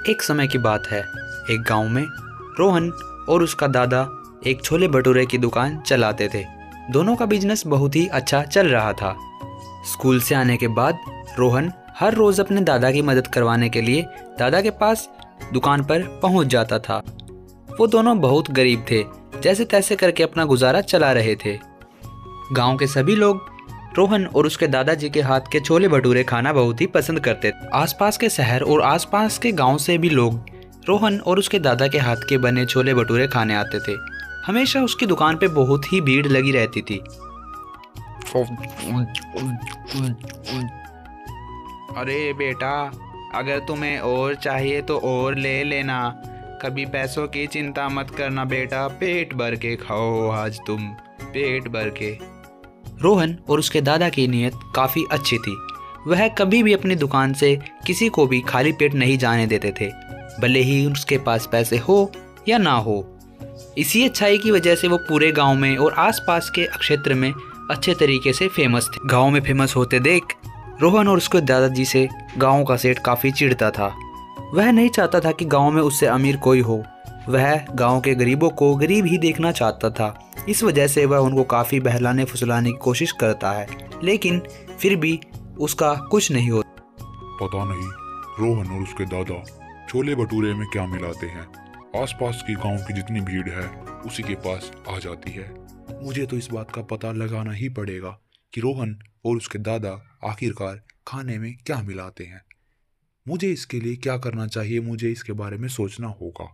एक समय की बात है। एक गांव में रोहन और उसका दादा एक छोले भटूरे की दुकान चलाते थे। दोनों का बिजनेस बहुत ही अच्छा चल रहा था। स्कूल से आने के बाद रोहन हर रोज़ अपने दादा की मदद करवाने के लिए दादा के पास दुकान पर पहुंच जाता था। वो दोनों बहुत गरीब थे, जैसे तैसे करके अपना गुजारा चला रहे थे। गांव के सभी लोग रोहन और उसके दादाजी के हाथ के छोले भटूरे खाना बहुत ही पसंद करते थे। आसपास के शहर और आसपास के गांव से भी लोग रोहन और उसके दादा के हाथ के बने छोले भटूरे खाने आते थे। हमेशा उसकी दुकान पे बहुत ही भीड़ लगी रहती थी। अरे बेटा, अगर तुम्हें और चाहिए तो और ले लेना। कभी पैसों की चिंता मत करना बेटा, पेट भर के खाओ आज तुम, पेट भर के। रोहन और उसके दादा की नीयत काफ़ी अच्छी थी। वह कभी भी अपनी दुकान से किसी को भी खाली पेट नहीं जाने देते थे, भले ही उसके पास पैसे हो या ना हो। इसी अच्छाई की वजह से वो पूरे गांव में और आसपास के क्षेत्र में अच्छे तरीके से फेमस थे। गांव में फेमस होते देख रोहन और उसके दादाजी से गांव का सेठ काफ़ी चिढ़ता था। वह नहीं चाहता था कि गांव में उससे अमीर कोई हो। वह गांव के गरीबों को गरीब ही देखना चाहता था। इस वजह से वह उनको काफ़ी बहलाने फुसलाने की कोशिश करता है, लेकिन फिर भी उसका कुछ नहीं होता। पता नहीं रोहन और उसके दादा छोले भटूरे में क्या मिलाते हैं। आसपास की गांव की जितनी भीड़ है उसी के पास आ जाती है। मुझे तो इस बात का पता लगाना ही पड़ेगा कि रोहन और उसके दादा आखिरकार खाने में क्या मिलाते हैं। मुझे इसके लिए क्या करना चाहिए, मुझे इसके बारे में सोचना होगा।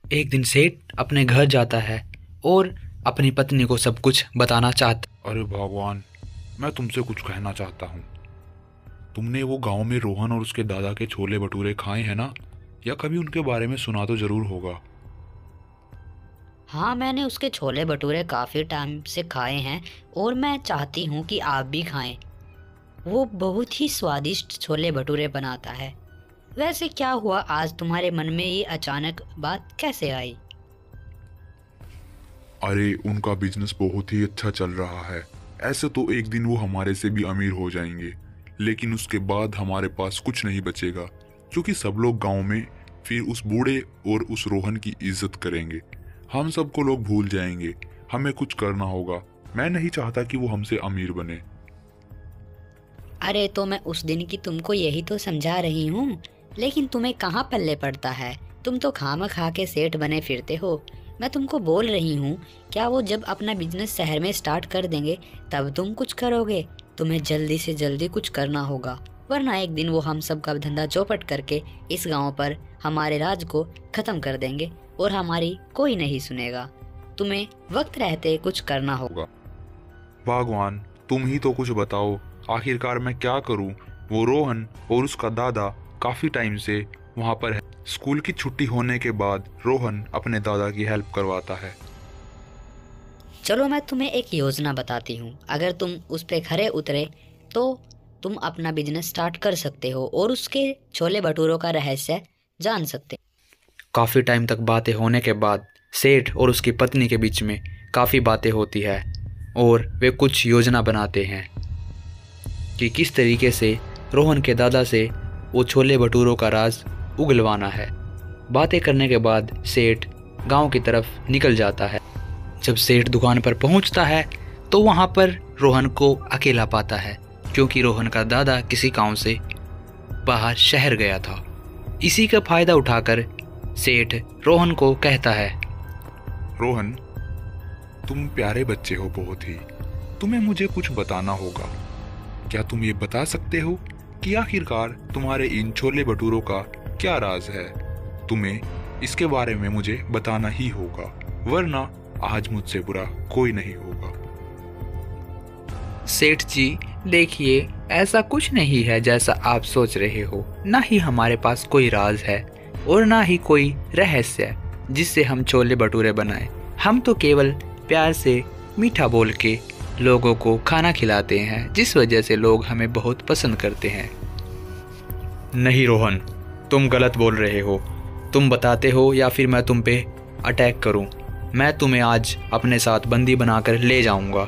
एक दिन सेठ अपने घर जाता है और अपनी पत्नी को सब कुछ बताना चाहता। अरे भगवान, मैं तुमसे कुछ कहना चाहता हूँ। तुमने वो गांव में रोहन और उसके दादा के छोले भटूरे खाए हैं ना, या कभी उनके बारे में सुना तो जरूर होगा। हाँ, मैंने उसके छोले भटूरे काफ़ी टाइम से खाए हैं और मैं चाहती हूँ कि आप भी खाएं। वो बहुत ही स्वादिष्ट छोले भटूरे बनाता है। वैसे क्या हुआ, आज तुम्हारे मन में ये अचानक बात कैसे आई? अरे उनका बिजनेस बहुत ही अच्छा चल रहा है। ऐसे तो एक दिन वो हमारे से भी अमीर हो जाएंगे, लेकिन उसके बाद हमारे पास कुछ नहीं बचेगा, क्योंकि सब लोग गांव में फिर उस बूढ़े और उस रोहन की इज्जत करेंगे। हम सबको लोग भूल जाएंगे। हमें कुछ करना होगा। मैं नहीं चाहता कि वो हमसे अमीर बने। अरे तो मैं उस दिन की तुमको यही तो समझा रही हूँ, लेकिन तुम्हें कहाँ पल्ले पड़ता है। तुम तो खाम खा के सेठ बने फिरते हो। मैं तुमको बोल रही हूँ, क्या वो जब अपना बिजनेस शहर में स्टार्ट कर देंगे तब तुम कुछ करोगे? तुम्हें जल्दी से जल्दी कुछ करना होगा, वरना एक दिन वो हम सब का धंधा चौपट करके इस गांव पर हमारे राज को खत्म कर देंगे और हमारी कोई नहीं सुनेगा। तुम्हें वक्त रहते कुछ करना होगा। भगवान, तुम ही तो कुछ बताओ, आखिरकार मैं क्या करूं? वो रोहन और उसका दादा काफी टाइम से वहां पर है। स्कूल की छुट्टी होने के बाद रोहन अपने दादा की हेल्प करवाता है। चलो मैं तुम्हें एक योजना बताती हूँ। अगर तुम उस पे खरे उतरे तो तुम अपना बिजनेस स्टार्ट कर सकते हो और उसके छोले भटूरों का रहस्य जान सकते हो। काफ़ी टाइम तक बातें होने के बाद सेठ और उसकी पत्नी के बीच में काफ़ी बातें होती है और वे कुछ योजना बनाते हैं कि किस तरीके से रोहन के दादा से वो छोले भटूरों का राज उगलवाना है। बातें करने के बाद सेठ गांव की तरफ निकल जाता है। जब सेठ दुकान पर पहुंचता है तो वहां पर रोहन को अकेला पाता है, क्योंकि रोहन का दादा किसी काम से बाहर शहर गया था। इसी का फायदा उठाकर सेठ रोहन को कहता है, रोहन, तुम प्यारे बच्चे हो बहुत ही। तुम्हें मुझे कुछ बताना होगा। क्या तुम ये बता सकते हो कि आखिरकार तुम्हारे इन छोले भटूरों का क्या राज है? तुम्हें इसके बारे में मुझे बताना ही होगा, वरना आज मुझसे बुरा कोई नहीं होगा। सेठ जी देखिए, ऐसा कुछ नहीं है जैसा आप सोच रहे हो। ना ही हमारे पास कोई राज है और ना ही कोई रहस्य है जिससे हम छोले भटूरे बनाएं। हम तो केवल प्यार से मीठा बोल के लोगों को खाना खिलाते हैं, जिस वजह से लोग हमें बहुत पसंद करते हैं। नहीं रोहन, तुम गलत बोल रहे हो। तुम बताते हो या फिर मैं तुम पे अटैक करूं। मैं तुम्हें आज अपने साथ बंदी बनाकर ले जाऊंगा।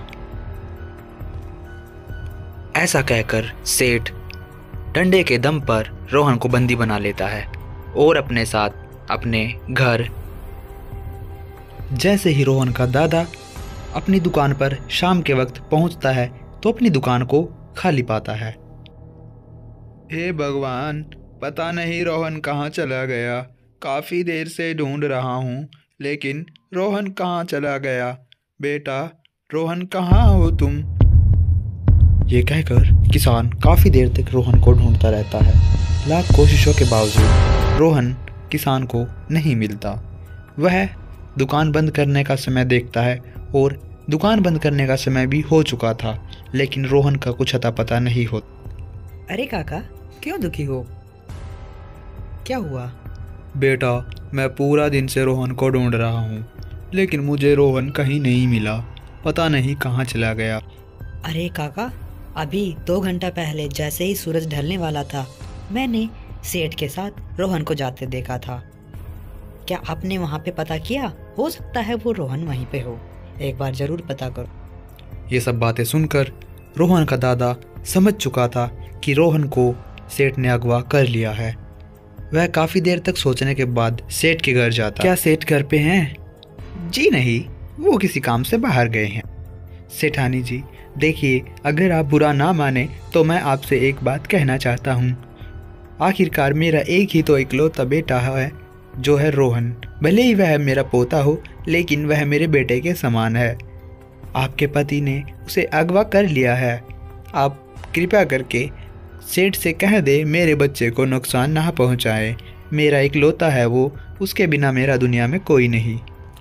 ऐसा कहकर सेठ डंडे के दम पर रोहन को बंदी बना लेता है और अपने साथ अपने घर। जैसे ही रोहन का दादा अपनी दुकान पर शाम के वक्त पहुंचता है तो अपनी दुकान को खाली पाता है। हे भगवान, पता नहीं रोहन कहाँ चला गया। काफ़ी देर से ढूंढ रहा हूँ लेकिन रोहन कहाँ चला गया। बेटा रोहन कहाँ हो तुम? ये कहकर किसान काफ़ी देर तक रोहन को ढूंढता रहता है। लाख कोशिशों के बावजूद रोहन किसान को नहीं मिलता। वह दुकान बंद करने का समय देखता है और दुकान बंद करने का समय भी हो चुका था, लेकिन रोहन का कुछ अता पता नहीं होता। अरे काका, क्यों दुखी हो? क्या हुआ? बेटा, मैं पूरा दिन से रोहन को ढूंढ रहा हूँ लेकिन मुझे रोहन कहीं नहीं मिला। पता नहीं कहाँ चला गया। अरे काका, अभी 2 घंटा पहले जैसे ही सूरज ढलने वाला था मैंने सेठ के साथ रोहन को जाते देखा था। क्या आपने वहाँ पे पता किया? हो सकता है वो रोहन वहीं पे हो, एक बार जरूर पता करो। ये सब बातें सुनकर रोहन का दादा समझ चुका था कि रोहन को सेठ ने अगवा कर लिया है। वह काफ़ी देर तक सोचने के बाद सेठ के घर जाता। क्या सेठ घर पे हैं? जी नहीं, वो किसी काम से बाहर गए हैं। सेठानी जी, देखिए, अगर आप बुरा ना माने तो मैं आपसे एक बात कहना चाहता हूँ। आखिरकार मेरा एक ही तो इकलौता बेटा है जो है रोहन। भले ही वह मेरा पोता हो लेकिन वह मेरे बेटे के समान है। आपके पति ने उसे अगवा कर लिया है। आप कृपया करके सेठ से कह दे मेरे बच्चे को नुकसान ना पहुंचाए। मेरा इकलौता है वो, उसके बिना मेरा दुनिया में कोई नहीं।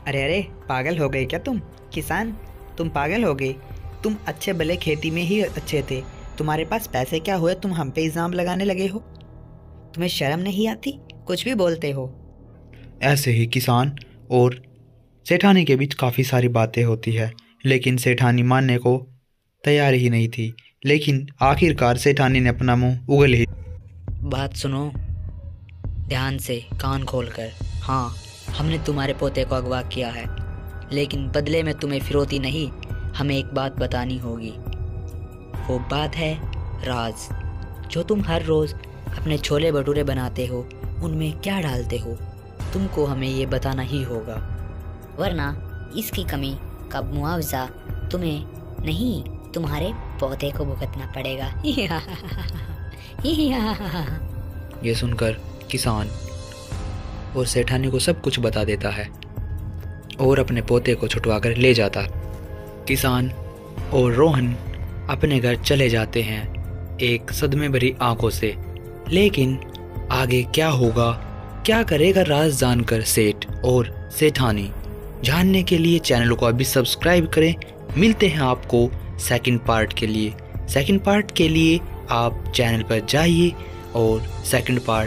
अरे पागल हो गए क्या तुम? किसान, तुम पागल हो गए? तुम अच्छे भले खेती में ही अच्छे थे, तुम्हारे पास पैसे क्या हुए तुम हम पे इल्ज़ाम लगाने लगे हो? तुम्हें शर्म नहीं आती? कुछ भी बोलते हो। ऐसे ही किसान और सेठानी के बीच काफ़ी सारी बातें होती है लेकिन सेठानी मानने को तैयार ही नहीं थी। लेकिन आखिरकार सेठानी ने अपना मुंह उगल ही। बात सुनो ध्यान से, कान खोलकर। हाँ, हमने तुम्हारे पोते को अगवा किया है लेकिन बदले में तुम्हें फिरौती नहीं, हमें एक बात बतानी होगी। वो बात है राज। जो तुम हर रोज़ अपने छोले भटूरे बनाते हो उनमें क्या डालते हो, तुमको हमें ये बताना ही होगा, वरना इसकी कमी का मुआवजा तुम्हें नहीं तुम्हारे पौधे को भुगतना पड़ेगा। ये सुनकर किसान और सेठानी को सब कुछ बता देता है और अपने पोते को छुटवाकर ले जाता। किसान और रोहन अपने घर चले जाते हैं एक सदमे भरी आंखों से। लेकिन आगे क्या होगा, क्या करेगा राज जानकर सेठ और सेठानी, जानने के लिए चैनल को अभी सब्सक्राइब करें। मिलते हैं आपको सेकंड पार्ट के लिए। सेकंड पार्ट के लिए आप चैनल पर जाइए और सेकंड पार्ट